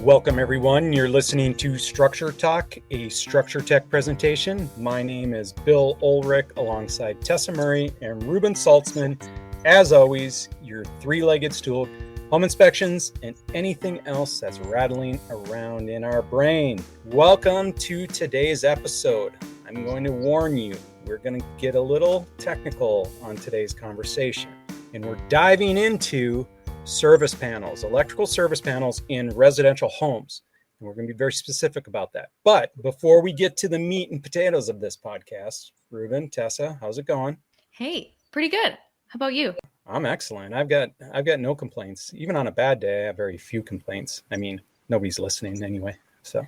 Welcome, everyone. You're listening to Structure Talk, a Structure Tech presentation. My name is Bill Ulrich, alongside Tessa Murray and Ruben Saltzman. As always, your three-legged stool, home inspections, and anything else that's rattling around in our brain. Welcome to today's episode. I'm going to warn you, we're going to get a little technical on today's conversation, and we're diving into service panels, electrical service panels in residential homes. And we're going to be very specific about that. But before we get to the meat and potatoes of this podcast, Ruben, Tessa, how's it going? Hey, pretty good. How about you? I'm excellent. I've got no complaints. Even on a bad day, I have very few complaints. I mean, nobody's listening anyway. So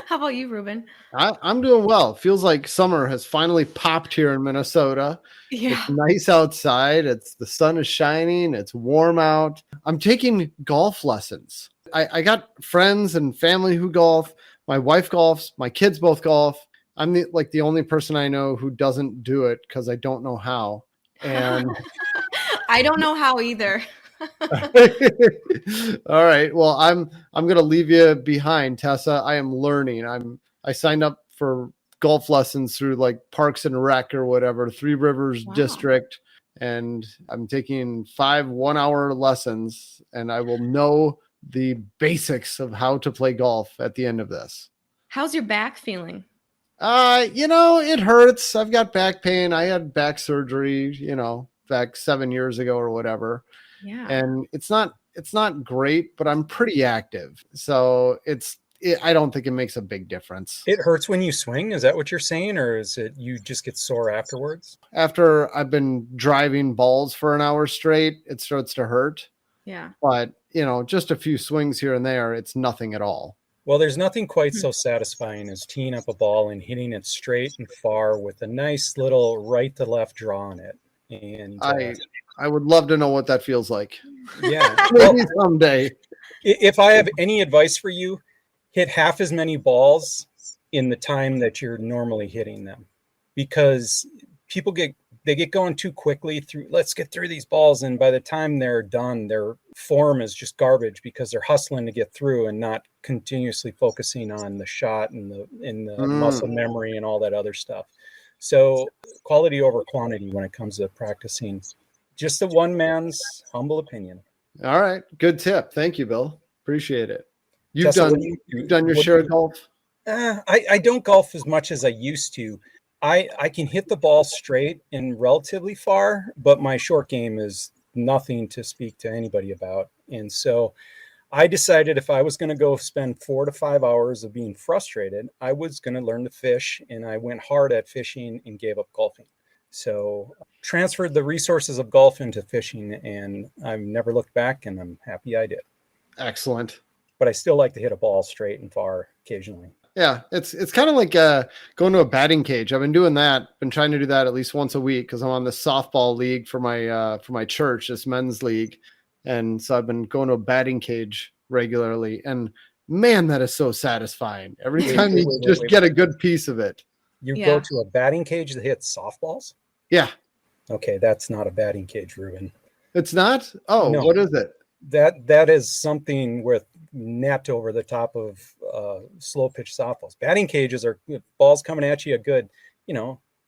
how about you, Ruben? I'm doing well. Feels like summer has finally popped here in Minnesota. Yeah. It's nice outside. The sun is shining. It's warm out. I'm taking golf lessons. I got friends and family who golf. My wife golfs. My kids both golf. I'm the only person I know who doesn't do it because I don't know how. And I don't know how either. All right. Well, I'm going to leave you behind, Tessa. I am learning. I signed up for golf lessons through like Parks and Rec or whatever, Three Rivers District, and I'm taking 5 1-hour lessons, and I will know the basics of how to play golf at the end of this. How's your back feeling? It hurts. I've got back pain. I had back surgery, back 7 years ago or whatever. Yeah. And it's not great, but I'm pretty active. So I don't think it makes a big difference. it hurts when you swing. Is that what you're saying? Or is it you just get sore afterwards? After I've been driving balls for an hour straight, it starts to hurt. Yeah. But, just a few swings here and there, it's nothing at all. Well, there's nothing quite so satisfying as teeing up a ball and hitting it straight and far with a nice little right to left draw on it. And I would love to know what that feels like. yeah, Maybe someday. If I have any advice for you, hit half as many balls in the time that you're normally hitting them, because people get going too quickly through. Let's get through these balls, and by the time they're done, their form is just garbage because they're hustling to get through and not continuously focusing on the shot and the muscle memory and all that other stuff. So quality over quantity when it comes to practicing. Just a one man's humble opinion. All right. Good tip. Thank you, Bill. Appreciate it. You've Tessa, done your share of golf? I don't golf as much as I used to. I can hit the ball straight and relatively far, but my short game is nothing to speak to anybody about. And so I decided if I was going to go spend 4 to 5 hours of being frustrated, I was going to learn to fish, and I went hard at fishing and gave up golfing. So transferred the resources of golf into fishing, and I've never looked back, and I'm happy I did. Excellent. But I still like to hit a ball straight and far occasionally. Yeah, it's kind of like going to a batting cage. I've been doing that. Been trying to do that at least once a week because I'm on the softball league for my church, this men's league, and so I've been going to a batting cage regularly. And man, that is so satisfying. Every time you just get a good piece of it. You go to a batting cage that hits softballs? Yeah. Okay, that's not a batting cage, Ruben. It's not? Oh, no. What is it? That is something with net over the top of slow pitch softballs. Batting cages are balls coming at you a good,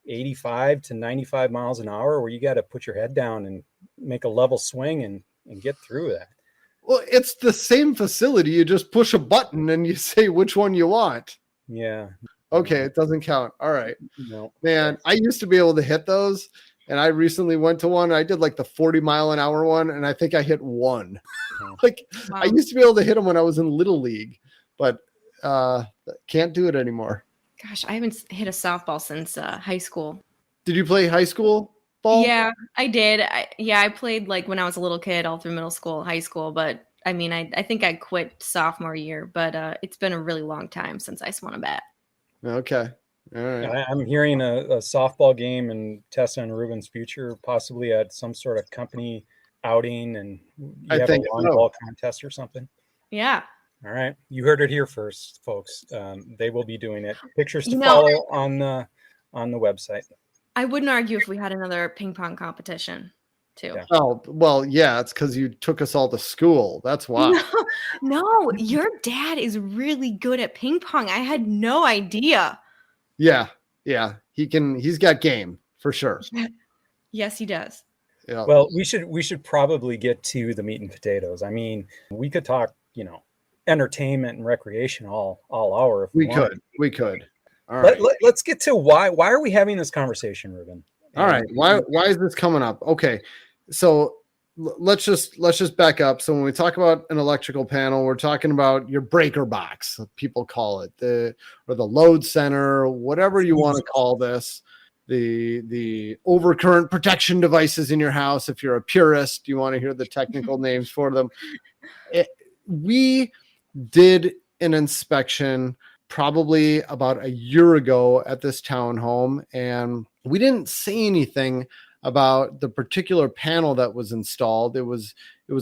85 to 95 miles an hour, where you got to put your head down and make a level swing and get through that. Well, it's the same facility. You just push a button and you say which one you want. Yeah. Okay, it doesn't count. All right. No. Man, I used to be able to hit those. And I recently went to one. I did like the 40-mile-an-hour one, and I think I hit one. Wow. I used to be able to hit them when I was in Little League, but can't do it anymore. Gosh, I haven't hit a softball since high school. Did you play high school ball? Yeah, I did. I played like when I was a little kid, all through middle school, high school. But I mean, I think I quit sophomore year. But it's been a really long time since I swung a bat. Okay. All right. I'm hearing a softball game in Tessa and Ruben's future, possibly at some sort of company outing, and you have a lawn ball contest or something. Yeah. All right. You heard it here first, folks. They will be doing it. Pictures to follow on the website. I wouldn't argue if we had another ping pong competition. too. Yeah. Oh, well, yeah, it's because you took us all to school. That's why. No, your dad is really good at ping pong. I had no idea. Yeah. He's got game for sure. Yeah. Yes, he does. Yeah. Well, we should probably get to the meat and potatoes. I mean, we could talk, entertainment and recreation all hour if We wanted. could. All right. Let's get to why are we having this conversation, Ruben? All right. Why is this coming up? Okay. So let's just back up. So when we talk about an electrical panel, we're talking about your breaker box, people call it, or the load center, whatever you want to call this, the overcurrent protection devices in your house. If you're a purist, you want to hear the technical names for them. We did an inspection probably about a year ago at this townhome, and we didn't say anything about the particular panel that was installed. It was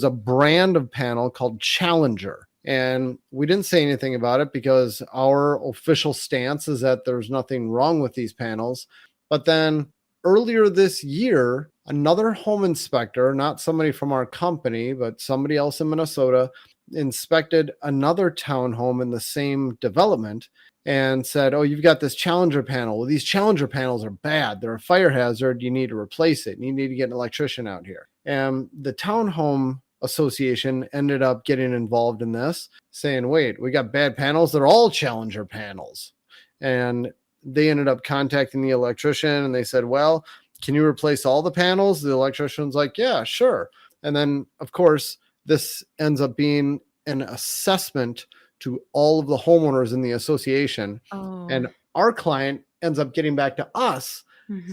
a brand of panel called Challenger, and we didn't say anything about it because our official stance is that there's nothing wrong with these panels. But then earlier this year, another home inspector, not somebody from our company, but somebody else in Minnesota, inspected another townhome in the same development and said, "Oh, you've got this Challenger panel. Well, these Challenger panels are bad. They're a fire hazard. You need to replace it. You need to get an electrician out here." And the townhome association ended up getting involved in this, saying, "Wait, we got bad panels. They're all Challenger panels." And they ended up contacting the electrician and they said, "Well, can you replace all the panels?" The electrician's like, "Yeah, sure." And then, of course, this ends up being an assessment to all of the homeowners in the association. Oh. And our client ends up getting back to us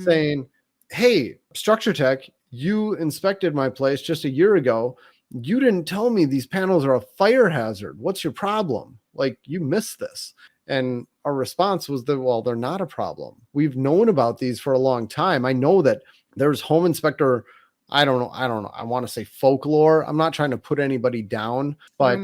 saying, "Hey, Structure Tech, you inspected my place just a year ago. You didn't tell me these panels are a fire hazard. What's your problem? Like, you missed this." And our response was that, well, they're not a problem. We've known about these for a long time. I know that there's home inspector, I don't know. I want to say folklore. I'm not trying to put anybody down, but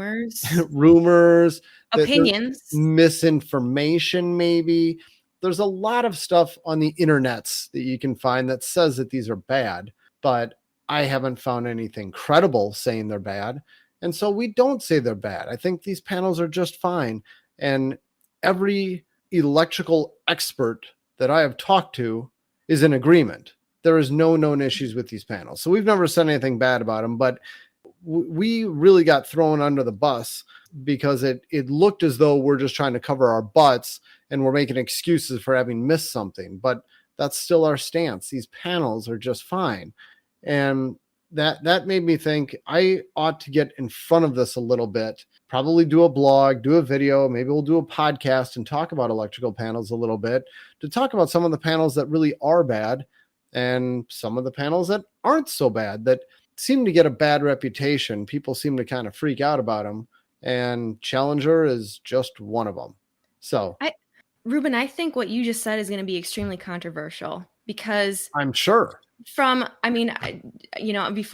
rumors, opinions, misinformation, maybe. There's a lot of stuff on the internets that you can find that says that these are bad, but I haven't found anything credible saying they're bad. And so we don't say they're bad. I think these panels are just fine. And every electrical expert that I have talked to is in agreement. There is no known issues with these panels. So we've never said anything bad about them, but we really got thrown under the bus because it looked as though we're just trying to cover our butts and we're making excuses for having missed something. But that's still our stance. These panels are just fine. And that made me think I ought to get in front of this a little bit, probably do a blog, do a video, maybe we'll do a podcast and talk about electrical panels a little bit, to talk about some of the panels that really are bad and some of the panels that aren't so bad, that seem to get a bad reputation. People seem to kind of freak out about them, and Challenger is just one of them. So Ruben, I think what you just said is going to be extremely controversial because I'm sure before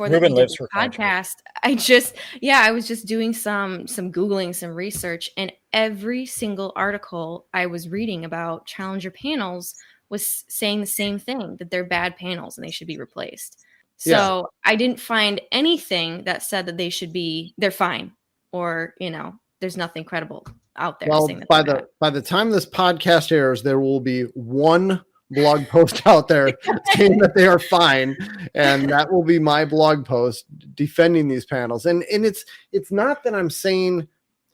Ruben lives for podcast, I was just doing some Googling, some research, and every single article I was reading about Challenger panels was saying the same thing, that they're bad panels and they should be replaced. So I didn't find anything that said that they're fine, or, there's nothing credible out there. Well, saying that by the time this podcast airs, there will be one blog post out there saying that they are fine, and that will be my blog post defending these panels. And it's not that I'm saying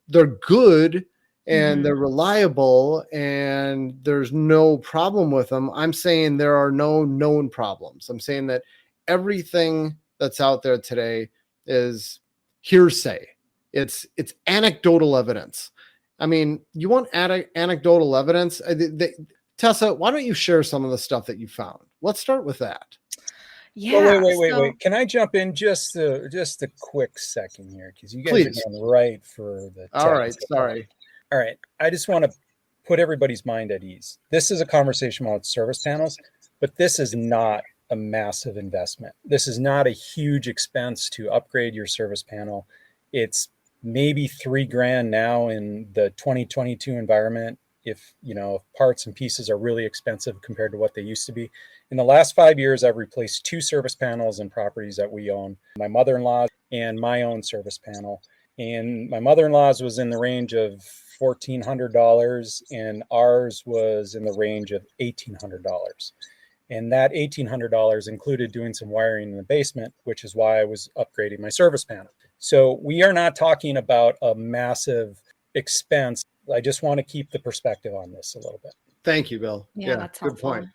they're good and they're reliable and there's no problem with them. I'm saying there are no known problems. I'm saying that everything that's out there today is hearsay. It's anecdotal evidence. I mean, you want anecdotal evidence? Tessa, why don't you share some of the stuff that you found? Let's start with that. Yeah. Wait. Can I jump in just a quick second here? Because you guys are going right for the All right. Sorry. All right. I just want to put everybody's mind at ease. This is a conversation about service panels, but this is not a massive investment. This is not a huge expense to upgrade your service panel. It's maybe $3,000 now in the 2022 environment. if parts and pieces are really expensive compared to what they used to be. In the last 5 years, I've replaced 2 service panels in properties that we own, my mother-in-law and my own service panel. And my mother-in-law's was in the range of $1,400, and ours was in the range of $1,800. And that $1,800 included doing some wiring in the basement, which is why I was upgrading my service panel. So we are not talking about a massive expense. I just want to keep the perspective on this a little bit. Thank you, Bill. Yeah, that's good helpful. point.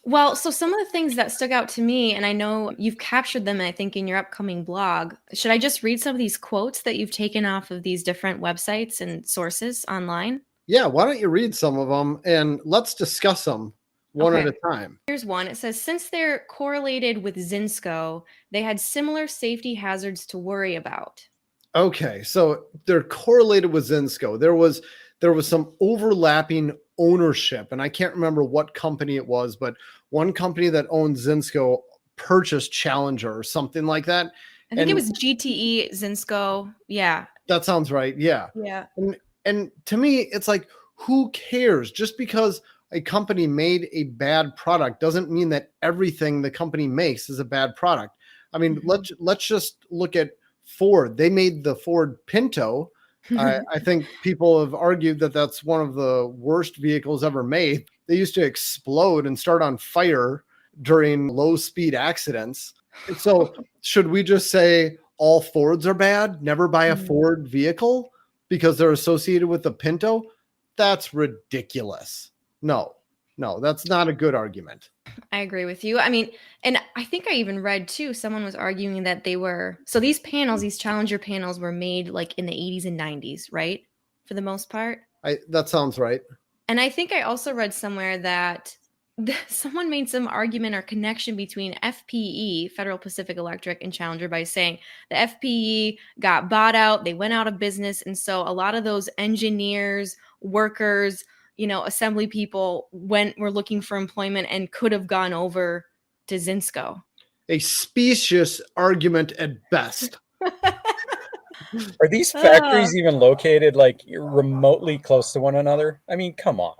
Well, so some of the things that stuck out to me, and I know you've captured them, I think, in your upcoming blog. Should I just read some of these quotes that you've taken off of these different websites and sources online? Yeah, why don't you read some of them and let's discuss them one at a time. Here's one. It says, since they're correlated with Zinsco, they had similar safety hazards to worry about. Okay, so they're correlated with Zinsco. There was some overlapping ownership, and I can't remember what company it was, but one company that owned Zinsco purchased Challenger or something like that. I think it was GTE, Zinsco. Yeah. That sounds right. Yeah. Yeah. And to me, it's like, who cares? Just because a company made a bad product doesn't mean that everything the company makes is a bad product. I mean, let's just look at Ford. They made the Ford Pinto. I think people have argued that that's one of the worst vehicles ever made. They used to explode and start on fire during low speed accidents. So should we just say all Fords are bad? Never buy a Ford vehicle because they're associated with the Pinto? That's ridiculous. No, that's not a good argument. I agree with you. I mean, and I think I even read too, someone was arguing that these panels, these Challenger panels were made like in the 80s and 90s, right? For the most part. That sounds right. And I think I also read somewhere that someone made some argument or connection between FPE, Federal Pacific Electric, and Challenger by saying the FPE got bought out, they went out of business. And so a lot of those engineers, workers, assembly people were looking for employment and could have gone over to Zinsco. A specious argument at best. Are these factories even located like remotely close to one another? I mean, come on.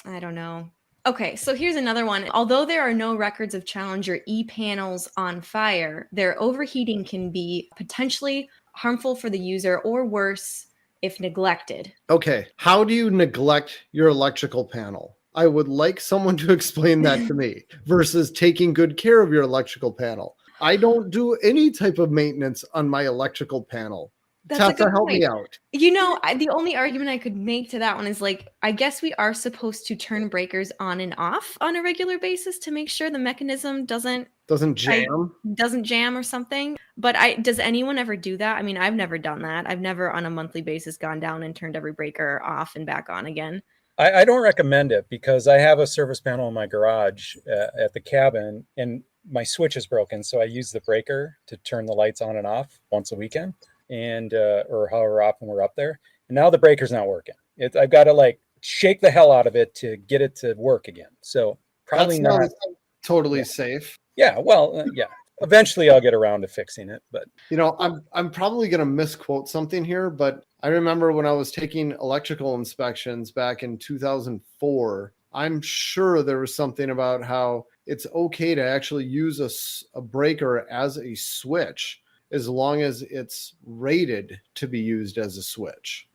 I don't know. Okay, so here's another one. Although there are no records of Challenger e-panels on fire, their overheating can be potentially harmful for the user or worse if neglected. Okay, how do you neglect your electrical panel? I would like someone to explain that to me versus taking good care of your electrical panel. I don't do any type of maintenance on my electrical panel. Tessa, help me out. The only argument I could make to that one is like, I guess we are supposed to turn breakers on and off on a regular basis to make sure the mechanism doesn't jam or something. But does anyone ever do that? I mean, I've never done that. I've never on a monthly basis gone down and turned every breaker off and back on again. I don't recommend it because I have a service panel in my garage at the cabin and my switch is broken. So I use the breaker to turn the lights on and off once a weekend. And or however often we're up there, and now the breaker's not working. I've got to like shake the hell out of it to get it to work again. So probably not totally safe. Yeah, well, yeah. Eventually, I'll get around to fixing it. But I'm probably going to misquote something here, but I remember when I was taking electrical inspections back in 2004. I'm sure there was something about how it's okay to actually use a breaker as a switch, as long as it's rated to be used as a switch.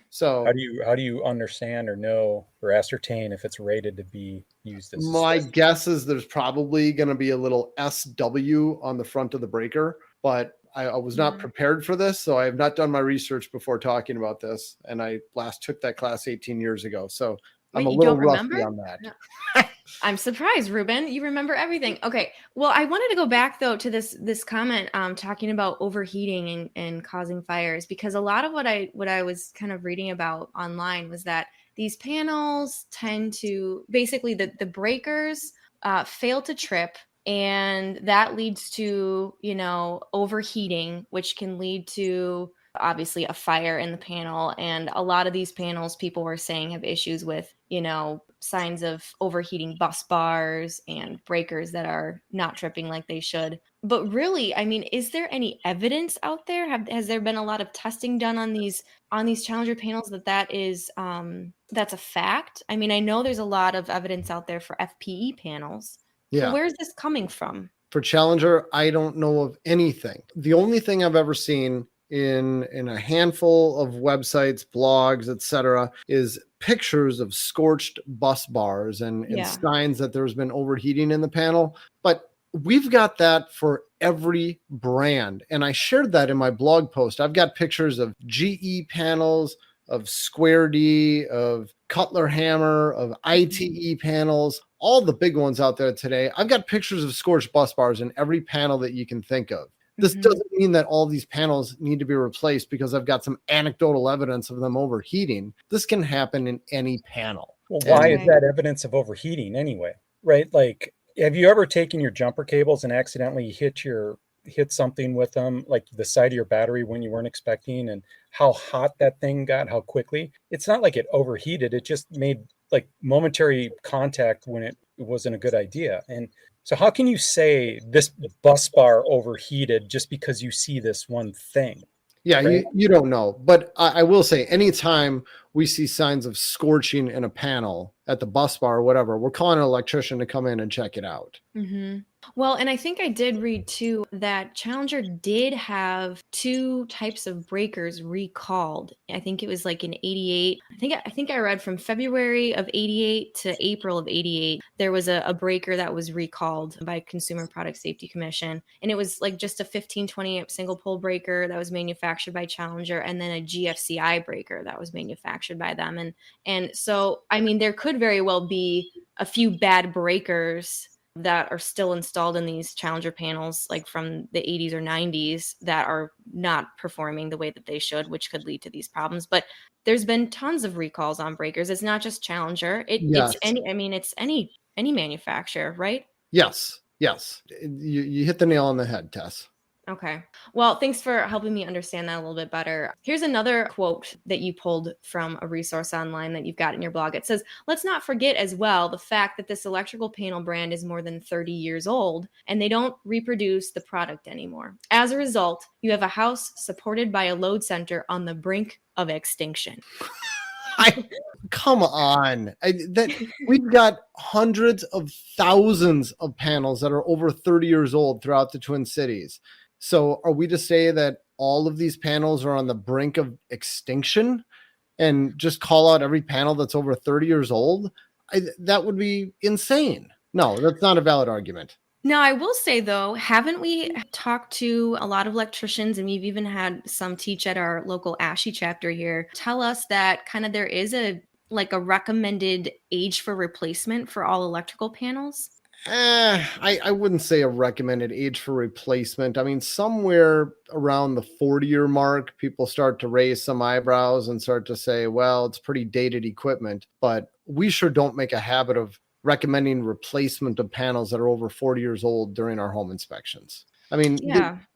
So how do you understand or know or ascertain if it's rated to be used as a my switch? guess is there's probably going to be a little SW on the front of the breaker, but I was not prepared for this, so I have not done my research before talking about this, and I last took that class 18 years ago, so I'm a little rusty on that. No. I'm surprised, Ruben. You remember everything. Okay. Well, I wanted to go back though to this comment talking about overheating and causing fires, because a lot of what I was kind of reading about online was that these panels tend to basically the breakers fail to trip, and that leads to overheating, which can lead to obviously a fire in the panel. And a lot of these panels, people were saying, have issues with signs of overheating bus bars and breakers that are not tripping like they should. But really, I mean, is there any evidence out there? Has there been a lot of testing done on these Challenger panels that is that's a fact? I mean, I know there's a lot of evidence out there for FPE panels. Yeah. Where's this coming from? For Challenger, I don't know of anything. The only thing I've ever seen in a handful of websites, blogs, etc., is pictures of scorched bus bars and signs that there's been overheating in the panel. But we've got that for every brand. And I shared that in my blog post. I've got pictures of GE panels, of Square D, of Cutler Hammer, of ITE panels, all the big ones out there today. I've got pictures of scorched bus bars in every panel that you can think of. This doesn't mean that all these panels need to be replaced because I've got some anecdotal evidence of them overheating. This can happen in any panel. Well, why is that evidence of overheating anyway? Right? Like, have you ever taken your jumper cables and accidentally hit something with them, like the side of your battery when you weren't expecting, and how hot that thing got, how quickly? It's not like it overheated. It just made like momentary contact when it wasn't a good idea. And so how can you say this bus bar overheated just because you see this one thing? Yeah, right? you don't know. But I will say, anytime we see signs of scorching in a panel at the bus bar or whatever, we're calling an electrician to come in and check it out. Well, and I think I did read too that Challenger did have 2 types of breakers recalled. I think it was like in 88. I think I read from February of 88 to April of 88. There was a breaker that was recalled by Consumer Product Safety Commission. And it was like just a 1520 amp single pole breaker that was manufactured by Challenger, and then a GFCI breaker that was manufactured by them. And so, I mean, there could very well be a few bad breakers that are still installed in these Challenger panels, like from the 80s or 90s, that are not performing the way that they should, which could lead to these problems. But there's been tons of recalls on breakers. It's not just Challenger. It's any manufacturer, right? Yes. You hit the nail on the head, Tess. Okay. Well, thanks for helping me understand that a little bit better. Here's another quote that you pulled from a resource online that you've got in your blog. It says, let's not forget as well the fact that this electrical panel brand is more than 30 years old and they don't reproduce the product anymore. As a result, you have a house supported by a load center on the brink of extinction. Come on. We've got hundreds of thousands of panels that are over 30 years old throughout the Twin Cities. So are we to say that all of these panels are on the brink of extinction and just call out every panel that's over 30 years old? That would be insane. No, that's not a valid argument. Now, I will say, though, haven't we talked to a lot of electricians, and we've even had some teach at our local ASHI chapter here, tell us that kind of there is a recommended age for replacement for all electrical panels? I wouldn't say a recommended age for replacement. I mean, somewhere around the 40-year mark, people start to raise some eyebrows and start to say, well, it's pretty dated equipment. But we sure don't make a habit of recommending replacement of panels that are over 40 years old during our home inspections. I mean,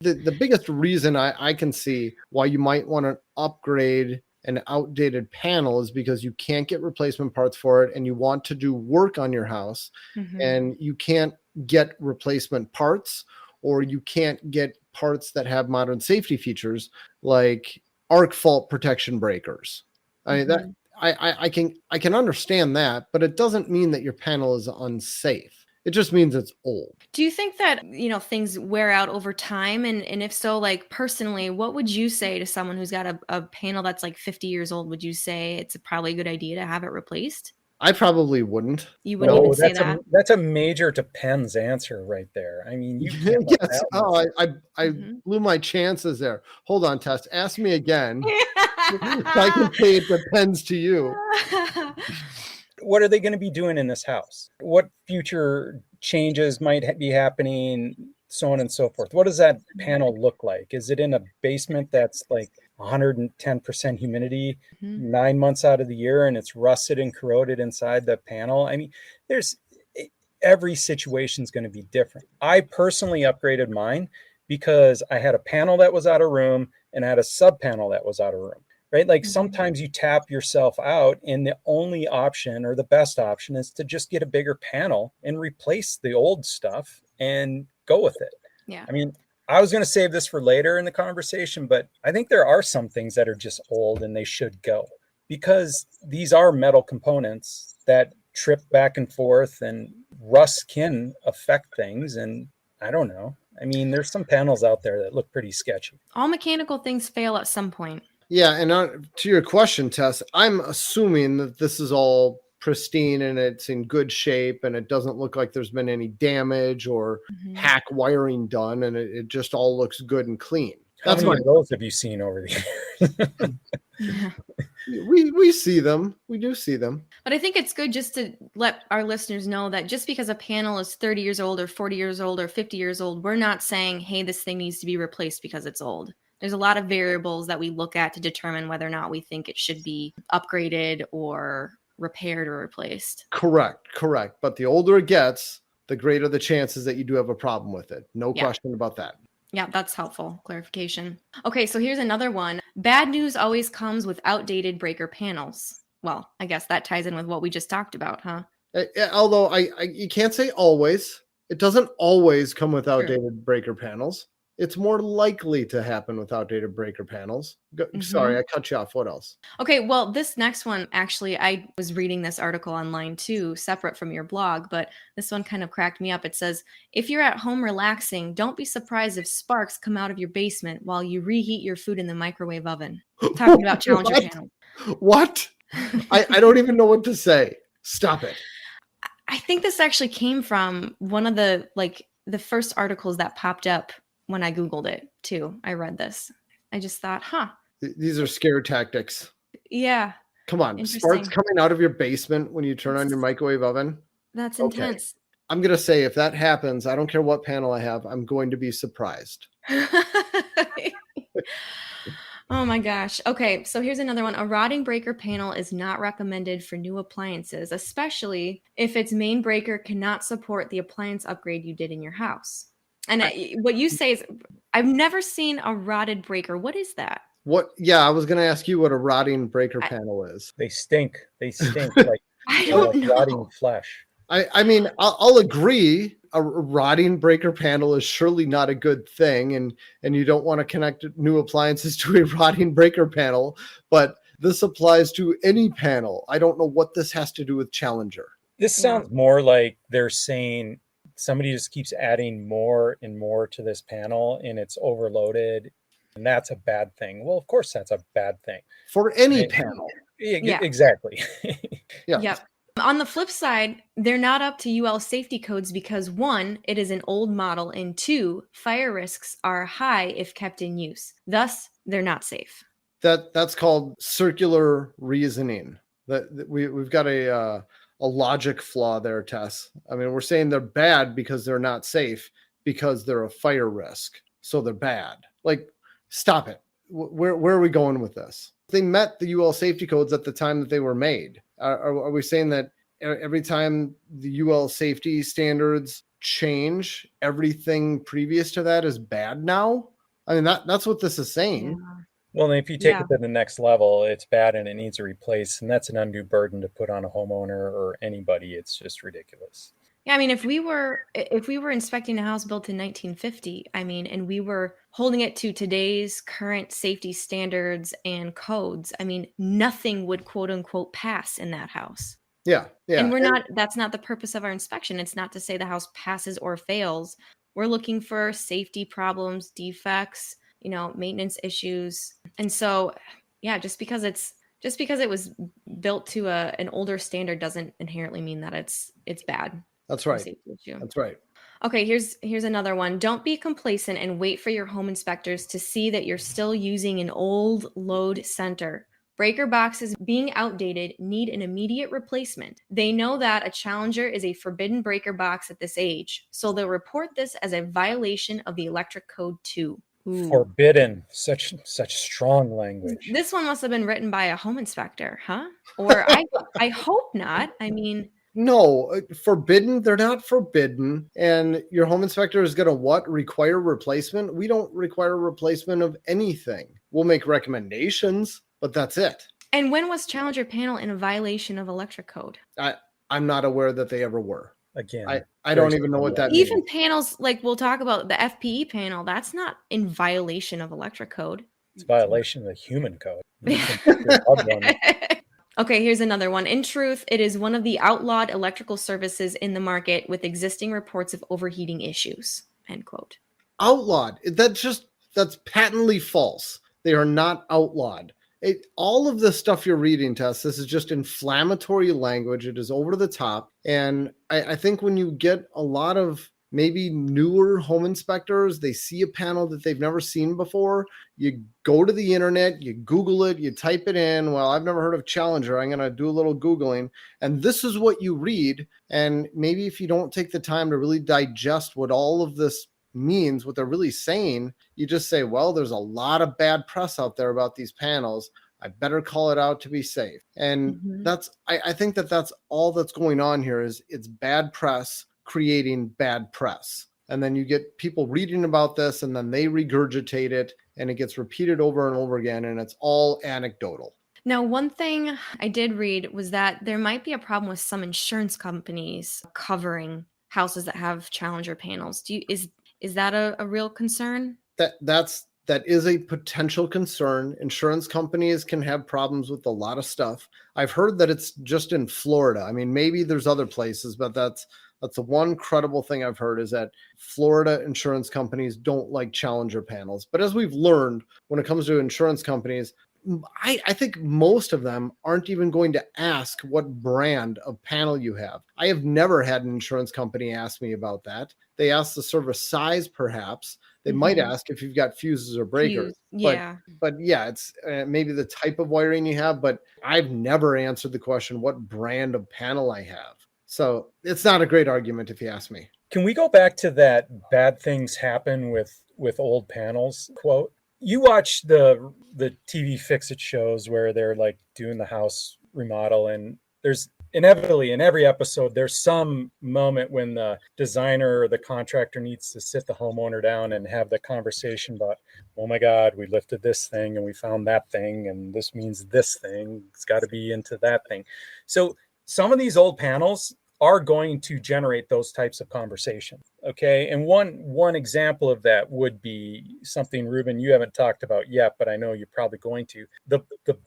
the biggest reason I can see why you might want to upgrade an outdated panel is because you can't get replacement parts for it and you want to do work on your house and you can't get replacement parts, or you can't get parts that have modern safety features like arc fault protection breakers. I mean, that I can understand that, but it doesn't mean that your panel is unsafe. It just means it's old. Do you think that, things wear out over time? And if so, like personally, what would you say to someone who's got a panel that's like 50 years old? Would you say it's probably a good idea to have it replaced? I probably wouldn't. You wouldn't even say that? That's a major depends answer right there. I mean, you can't yes. Oh, I blew my chances there. Hold on, Tess. Ask me again. I can say it depends to you. What are they going to be doing in this house? What future changes might be happening, so on and so forth? What does that panel look like? Is it in a basement that's like 110% humidity 9 months out of the year and it's rusted and corroded inside the panel? I mean, every situation is going to be different. I personally upgraded mine because I had a panel that was out of room and I had a sub panel that was out of room. Right? Like sometimes you tap yourself out and the only option or the best option is to just get a bigger panel and replace the old stuff and go with it. Yeah. I mean, I was going to save this for later in the conversation, but I think there are some things that are just old and they should go, because these are metal components that trip back and forth, and rust can affect things. And I don't know. I mean, there's some panels out there that look pretty sketchy. All mechanical things fail at some point. Yeah, and to your question, Tess, I'm assuming that this is all pristine and it's in good shape and it doesn't look like there's been any damage or hack wiring done, and it just all looks good and clean. How That's many my of those have you seen over the years? Yeah. we see them. We do see them. But I think it's good just to let our listeners know that just because a panel is 30 years old or 40 years old or 50 years old, we're not saying, hey, this thing needs to be replaced because it's old. There's a lot of variables that we look at to determine whether or not we think it should be upgraded or repaired or replaced. Correct. But the older it gets, the greater the chances that you do have a problem with it. No question about that. Yeah, that's helpful clarification. Okay, so here's another one. Bad news always comes with outdated breaker panels. Well, I guess that ties in with what we just talked about, huh? Although you can't say always. It doesn't always come with outdated breaker panels. It's more likely to happen with outdated breaker panels. Sorry, I cut you off. What else? Okay, well, this next one, actually, I was reading this article online too, separate from your blog, but this one kind of cracked me up. It says, if you're at home relaxing, don't be surprised if sparks come out of your basement while you reheat your food in the microwave oven. Talking about Challenger panels. What? I don't even know what to say. Stop it. I think this actually came from one of the first articles that popped up when I Googled it too. I read this. I just thought, These are scare tactics. Yeah. Come on. Sparks coming out of your basement when you turn on your microwave oven? That's intense. I'm going to say if that happens, I don't care what panel I have, I'm going to be surprised. Oh my gosh. Okay, so here's another one. A rotting breaker panel is not recommended for new appliances, especially if its main breaker cannot support the appliance upgrade you did in your house. And what you say is, I've never seen a rotted breaker. What is that? What? Yeah, I was going to ask you what a rotting breaker panel is. They stink. They stink like, I don't know. Rotting flesh. I mean, I'll agree. A rotting breaker panel is surely not a good thing, and you don't want to connect new appliances to a rotting breaker panel. But this applies to any panel. I don't know what this has to do with Challenger. This sounds more like they're saying somebody just keeps adding more and more to this panel and it's overloaded, and that's a bad thing. Well, of course that's a bad thing for any panel. Yeah. Exactly. Yeah. Yep. On the flip side, they're not up to UL safety codes because 1, it is an old model, and 2, fire risks are high if kept in use. Thus, they're not safe. That's called circular reasoning. That we've got a logic flaw there, Tess. I mean, we're saying they're bad because they're not safe, because they're a fire risk. So they're bad. Like, stop it. Where are we going with this? They met the UL safety codes at the time that they were made. Are we saying that every time the UL safety standards change, everything previous to that is bad now? I mean, that's what this is saying. Yeah. Well, and if you take it to the next level, it's bad and it needs a replace, and that's an undue burden to put on a homeowner or anybody. It's just ridiculous. Yeah, I mean, if we were inspecting a house built in 1950, I mean, and we were holding it to today's current safety standards and codes, I mean, nothing would quote unquote pass in that house. Yeah. And that's not the purpose of our inspection. It's not to say the house passes or fails. We're looking for safety problems, defects, maintenance issues. And so, yeah, just because it was built to an older standard doesn't inherently mean that it's bad. That's right. That's right. Okay, here's another one. Don't be complacent and wait for your home inspectors to see that you're still using an old load center. Breaker boxes being outdated need an immediate replacement. They know that a Challenger is a forbidden breaker box at this age, so they'll report this as a violation of the electric code too. Ooh. Forbidden. Such strong language. This one must have been written by a home inspector, huh? Or I hope not. I mean, no, forbidden. They're not forbidden. And your home inspector is going to require replacement? We don't require replacement of anything. We'll make recommendations, but that's it. And when was Challenger panel in a violation of electric code? I'm not aware that they ever were. Again, I don't even know what that means. Even panels, like we'll talk about the FPE panel, that's not in violation of electric code. It's a violation of the human code. Okay, here's another one. In truth, it is one of the outlawed electrical services in the market with existing reports of overheating issues. End quote. Outlawed. That's patently false. They are not outlawed. All of the stuff you're reading, Tess, this is just inflammatory language. It is over the top. And I think when you get a lot of maybe newer home inspectors, they see a panel that they've never seen before. You go to the internet, you Google it, you type it in. Well, I've never heard of Challenger. I'm going to do a little Googling. And this is what you read. And maybe if you don't take the time to really digest what all of this means, what they're really saying, you just say, well, there's a lot of bad press out there about these panels. I better call it out to be safe. And I think that's all that's going on here is it's bad press creating bad press. And then you get people reading about this and then they regurgitate it and it gets repeated over and over again. And it's all anecdotal. Now, one thing I did read was that there might be a problem with some insurance companies covering houses that have Challenger panels. Is that a real concern? That is a potential concern. Insurance companies can have problems with a lot of stuff. I've heard that it's just in Florida. I mean, maybe there's other places, but that's the one credible thing I've heard is that Florida insurance companies don't like Challenger panels. But as we've learned, when it comes to insurance companies, I think most of them aren't even going to ask what brand of panel you have. I have never had an insurance company ask me about that. They ask the service size, perhaps. They might ask if you've got fuses or breakers. Yeah. But yeah, it's maybe the type of wiring you have. But I've never answered the question what brand of panel I have. So it's not a great argument if you ask me. Can we go back to that bad things happen with old panels quote? You watch the TV fix-it shows where they're like doing the house remodel, and there's inevitably in every episode there's some moment when the designer or the contractor needs to sit the homeowner down and have the conversation about, oh my God, we lifted this thing and we found that thing and this means this thing. It's got to be into that thing. So some of these old panels are going to generate those types of conversations. Okay. And one example of that would be something, Ruben, you haven't talked about yet, but I know you're probably going to. The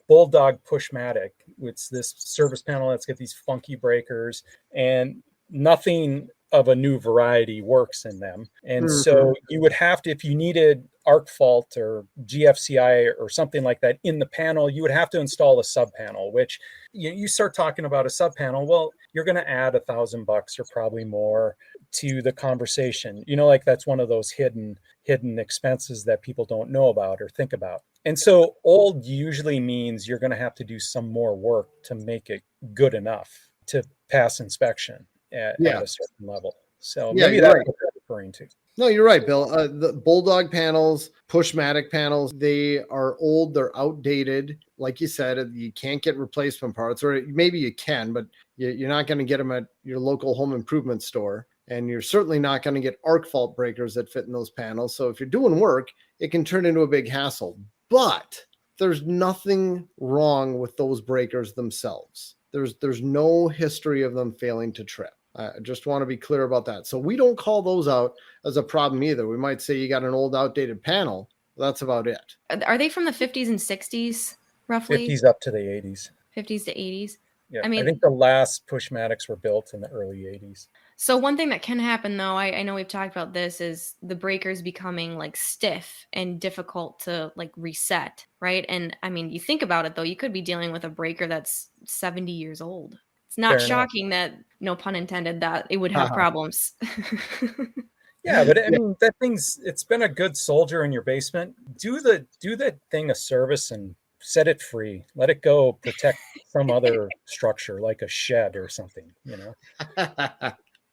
Bulldog Pushmatic. It's this service panel that's got these funky breakers and nothing of a new variety works in them. And so you would have to, if you needed arc fault or GFCI or something like that in the panel, you would have to install a sub panel, which you start talking about a sub panel. Well, you're going to add $1,000 or probably more to the conversation. Like that's one of those hidden expenses that people don't know about or think about. And so old usually means you're going to have to do some more work to make it good enough to pass inspection at a certain level. So maybe that's what they're referring to. No, you're right, Bill. The Bulldog panels, Pushmatic panels, they are old. They're outdated. Like you said, you can't get replacement parts, or maybe you can, but you're not going to get them at your local home improvement store. And you're certainly not going to get arc fault breakers that fit in those panels. So if you're doing work, it can turn into a big hassle. But there's nothing wrong with those breakers themselves. There's no history of them failing to trip. I just want to be clear about that. So we don't call those out as a problem either. We might say you got an old outdated panel. That's about it. Are they from the 50s and 60s, roughly? 50s up to the 80s. 50s to 80s? Yeah, I think the last Pushmatics were built in the early 80s. So one thing that can happen, though, I know we've talked about this, is the breakers becoming like stiff and difficult to like reset, right? And I mean, you think about it, though, you could be dealing with a breaker that's 70 years old. It's not shocking that, no pun intended, that it would have problems. Yeah, but I mean, that it's been a good soldier in your basement. Do that thing a service and set it free. Let it go protect some other structure like a shed or something,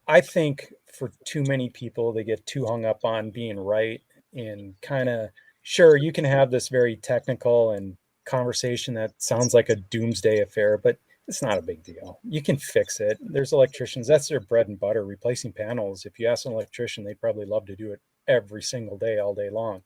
I think for too many people, they get too hung up on being right and kind of, sure, you can have this very technical and conversation that sounds like a doomsday affair, but it's not a big deal. You can fix it. There's electricians. That's their bread and butter, replacing panels. If you ask an electrician, they'd probably love to do it every single day, all day long.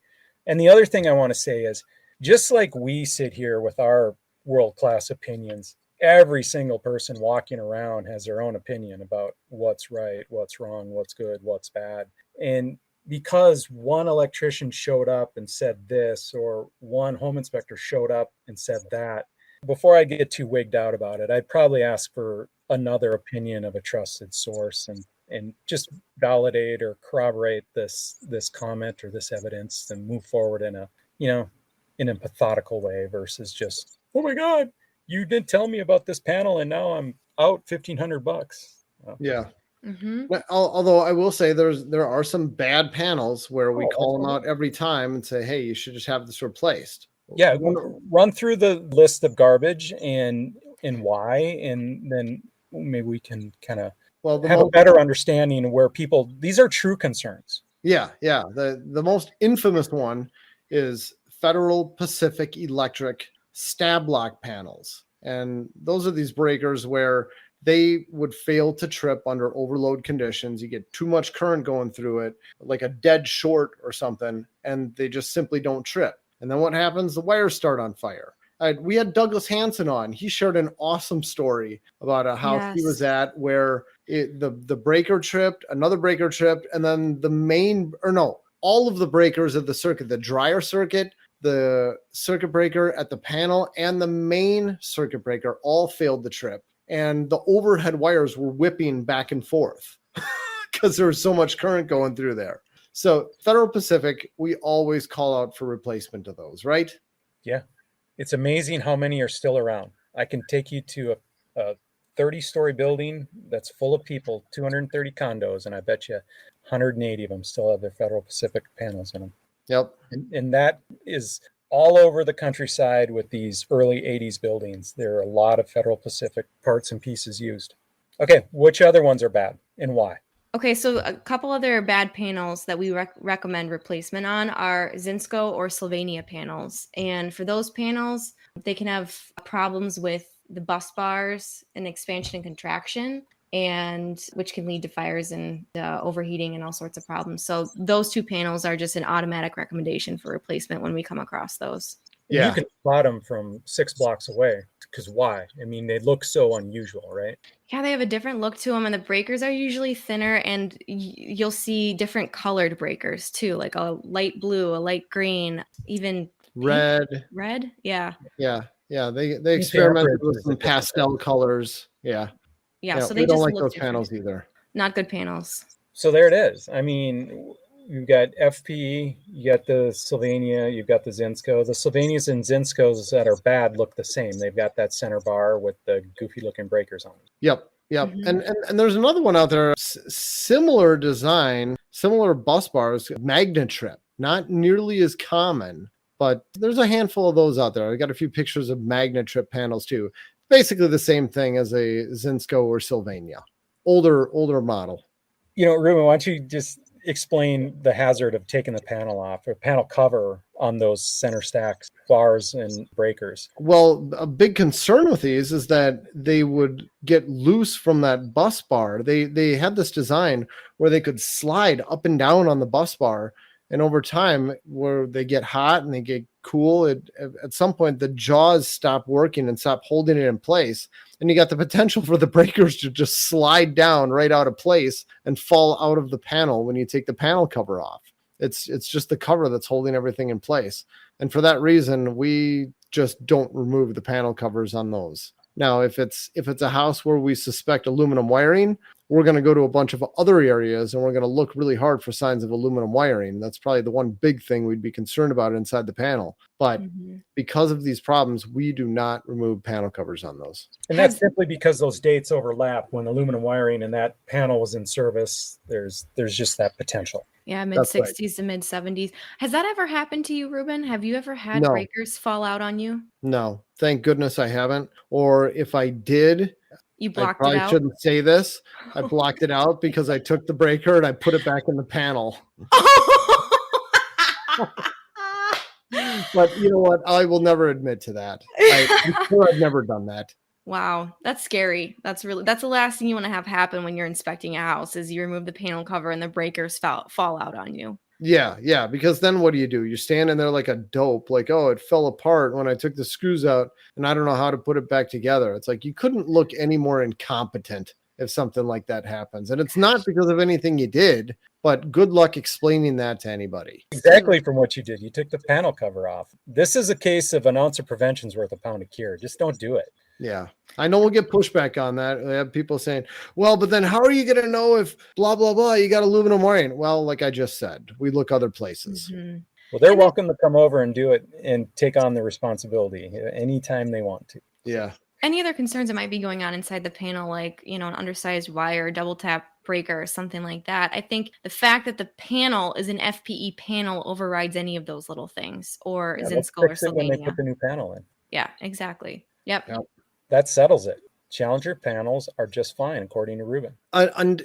And the other thing I want to say is, just like we sit here with our world-class opinions, every single person walking around has their own opinion about what's right, what's wrong, what's good, what's bad. And because one electrician showed up and said this, or one home inspector showed up and said that, before I get too wigged out about it, I'd probably ask for another opinion of a trusted source and just validate or corroborate this comment or this evidence and move forward in a methodical way versus just, oh my God, you didn't tell me about this panel and now I'm out $1,500. Yeah. Mm-hmm. Although I will say there are some bad panels where we call them out absolutely. every time and say, hey, you should just have this replaced. Yeah, run through the list of garbage and why, and then maybe we can kind of have a better understanding of where these are true concerns. Yeah. The most infamous one is Federal Pacific Electric stab lock panels. And those are these breakers where they would fail to trip under overload conditions. You get too much current going through it, like a dead short or something, and they just simply don't trip. And then what happens? The wires start on fire. We had Douglas Hanson on. He shared an awesome story about how he was at where the breaker tripped, another breaker tripped, and then all of the breakers of the circuit, the dryer circuit, the circuit breaker at the panel, and the main circuit breaker all failed to trip. And the overhead wires were whipping back and forth because there was so much current going through there. So Federal Pacific, we always call out for replacement of those, right? Yeah. It's amazing how many are still around. I can take you to a 30-story building that's full of people, 230 condos, and I bet you 180 of them still have their Federal Pacific panels in them. Yep. And that is all over the countryside with these early 80s buildings. There are a lot of Federal Pacific parts and pieces used. Okay, which other ones are bad and why? Okay, so a couple other bad panels that we recommend replacement on are Zinsco or Sylvania panels. And for those panels, they can have problems with the bus bars and expansion and contraction, and which can lead to fires and overheating and all sorts of problems. So those two panels are just an automatic recommendation for replacement when we come across those. Yeah. You can spot them from 6 blocks away. Because why? I mean, they look so unusual, right? Yeah, they have a different look to them, and the breakers are usually thinner, and you'll see different colored breakers too, like a light blue, a light green, even red. Pink? Red? Yeah. They experimented with some pastel colors. Yeah. So they don't like those panels either. Not good panels. So there it is. I mean, you've got FPE, you got the Sylvania, you've got the Zinsco. The Sylvanias and Zinscos that are bad look the same. They've got that center bar with the goofy looking breakers on them. Yep. Mm-hmm. And there's another one out there, similar design, similar bus bars, Magnetrip. Not nearly as common, but there's a handful of those out there. I got a few pictures of Magnetrip panels too. Basically the same thing as a Zinsco or Sylvania. Older model. Ruben, why don't you just explain the hazard of taking the panel off or panel cover on those center stacks, bars and breakers? Well, a big concern with these is that they would get loose from that bus bar. They had this design where they could slide up and down on the bus bar, and over time where they get hot and they get cool, at some point the jaws stop working and stop holding it in place. And you got the potential for the breakers to just slide down right out of place and fall out of the panel when you take the panel cover off. It's just the cover that's holding everything in place. And for that reason, we just don't remove the panel covers on those. Now, if it's a house where we suspect aluminum wiring, we're going to go to a bunch of other areas and we're going to look really hard for signs of aluminum wiring. That's probably the one big thing we'd be concerned about inside the panel. But because of these problems, we do not remove panel covers on those. And that's simply because those dates overlap. When aluminum wiring and that panel was in service, there's just that potential. Yeah, mid-60s to mid-70s. Has that ever happened to you, Ruben? Have you ever had breakers fall out on you? No, thank goodness I haven't. Or if I did, you blocked it out? I probably shouldn't say this. I blocked it out because I took the breaker and I put it back in the panel. But you know what? I will never admit to that. I'm sure I've never done that. Wow, that's scary. That's the last thing you want to have happen when you're inspecting a house is you remove the panel cover and the breakers fall out on you. Yeah. Because then what do? You're standing there like a dope, like, oh, it fell apart when I took the screws out and I don't know how to put it back together. It's like you couldn't look any more incompetent if something like that happens. And it's not because of anything you did, but good luck explaining that to anybody. Exactly from what you did. You took the panel cover off. This is a case of an ounce of prevention is worth a pound of cure. Just don't do it. Yeah. I know we'll get pushback on that. We have people saying, well, but then how are you going to know if blah, blah, blah, you got aluminum wiring? Well, like I just said, we look other places. Mm-hmm. Well, they're welcome to come over and do it and take on the responsibility anytime they want to. Yeah. Any other concerns that might be going on inside the panel, like, an undersized wire, double tap breaker, or something like that? I think the fact that the panel is an FPE panel overrides any of those little things, or is in Skull or fix it when they put Sylvania. the new panel in. Yeah, exactly. Yep. That settles it. Challenger panels are just fine, according to Ruben. And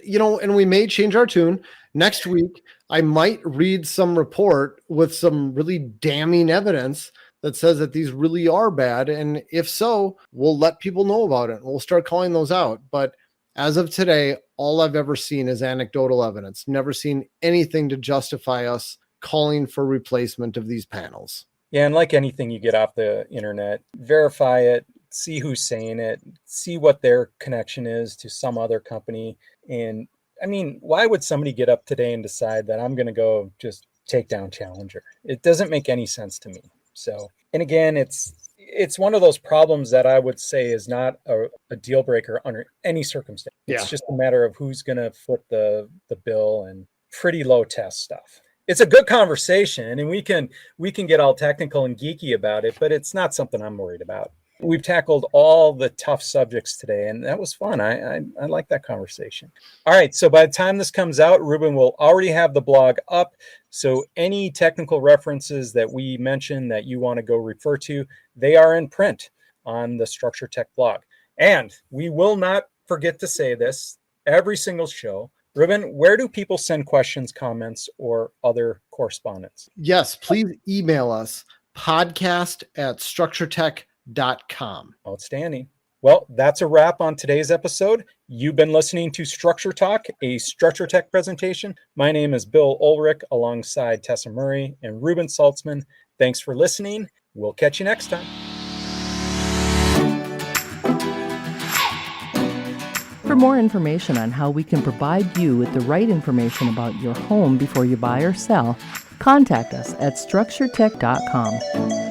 we may change our tune. Next week, I might read some report with some really damning evidence that says that these really are bad. And if so, we'll let people know about it. We'll start calling those out. But as of today, all I've ever seen is anecdotal evidence. Never seen anything to justify us calling for replacement of these panels. Yeah, and like anything you get off the internet, verify it, see who's saying it, see what their connection is to some other company. And I mean, why would somebody get up today and decide that I'm going to go just take down Challenger? It doesn't make any sense to me. So, and again, it's one of those problems that I would say is not a deal breaker under any circumstance. It's just a matter of who's going to foot the bill and pretty low test stuff. It's a good conversation and we can get all technical and geeky about it, but it's not something I'm worried about. We've tackled all the tough subjects today, and that was fun. I like that conversation. All right, so by the time this comes out, Ruben will already have the blog up. So any technical references that we mentioned that you want to go refer to, they are in print on the Structure Tech blog. And we will not forget to say this every single show. Ruben, where do people send questions, comments, or other correspondence? Yes, please email us, podcast@structuretech.com. Outstanding. Well, that's a wrap on today's episode. You've been listening to Structure Talk, a Structure Tech presentation. My name is Bill Ulrich alongside Tessa Murray and Ruben Saltzman. Thanks for listening. We'll catch you next time. For more information on how we can provide you with the right information about your home before you buy or sell, contact us at structuretech.com.